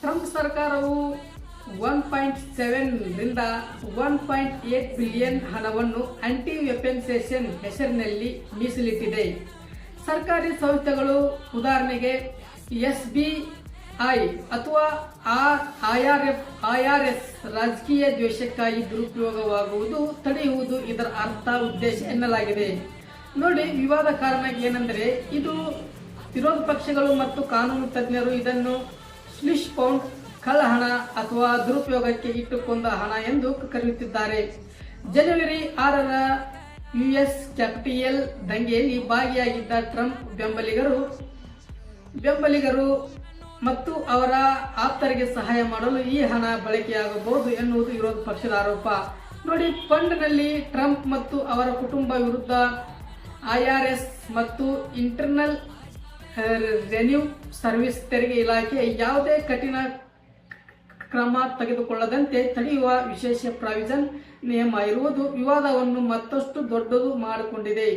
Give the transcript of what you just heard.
Trump ಸರ್ಕಾರವು 1.7 ರಿಂದ 1.8 billion ಹಣವನ್ನು ಆಂಟಿ ವೆಪನೈಸೇಷನ್ ಹೆಸರಿನಲ್ಲಿ ಮೀಸಲಿಟ್ಟಿದೆ. ಸರ್ಕಾರಿ ಸಂಸ್ಥೆಗಳು, ಉದಾಹರಣೆಗೆ SBI ಅಥವಾ IRS ರಾಜಕೀಯ ದ್ವೇಷಕ್ಕಾಗಿ ದುರುಪಯೋಗವಾಗುವುದು ತಡೆಯುವುದು ಇದರ ಉದ್ದೇಶ ಎನ್ನಲಾಗಿದೆ. ನೋಡಿ, ವಿವಾದ ಕಾರಣ ಏನೆಂದರೆ ಇದು ವಿರೋಧ ಪಕ್ಷಗಳು ಮತ್ತು ಕಾನೂನು ತಜ್ಞರು ಇದನ್ನು ಸ್ಲಿಶ್ ಪೌಂಡ್, ಕಳ್ಳಹಣ ಅಥವಾ ದುರುಪಯೋಗಕ್ಕೆ ಇಟ್ಟುಕೊಂಡ ಹಣ ಎಂದು ಕರೆಯುತ್ತಿದ್ದಾರೆ. ಜನವರಿ 6ರ US ಕ್ಯಾಪಿಟಲ್ ದಂಗೆಯಲ್ಲಿ ಭಾಗಿಯಾಗಿದ್ದ ಟ್ರಂಪ್ ಬೆಂಬಲಿಗರು ಮತ್ತು ಅವರ ಆಪ್ತರಿಗೆ ಸಹಾಯ ಮಾಡಲು ಈ ಹಣ ಬಳಕೆಯಾಗಬಹುದು ಎನ್ನುವುದು ವಿರೋಧ ಪಕ್ಷದ ಆರೋಪ. ನೋಡಿ, ಫಂಡ್ನಲ್ಲಿ ಟ್ರಂಪ್ ಮತ್ತು ಅವರ ಕುಟುಂಬ ವಿರುದ್ಧ IRS ಮತ್ತು ಇಂಟರ್ನಲ್ ರೆನ್ಯೂ ಸರ್ವಿಸ್ ತೆರಿಗೆ ಇಲಾಖೆ ಯಾವುದೇ ಕಠಿಣ ಕ್ರಮ ತೆಗೆದುಕೊಳ್ಳದಂತೆ ತಡೆಯುವ ವಿಶೇಷ ಪ್ರಾವಿಷನ್ ನಿಯಮ ಇರುವುದು ವಿವಾದವನ್ನು ಮತ್ತಷ್ಟು ದೊಡ್ಡದು ಮಾಡಿಕೊಂಡಿದೆ.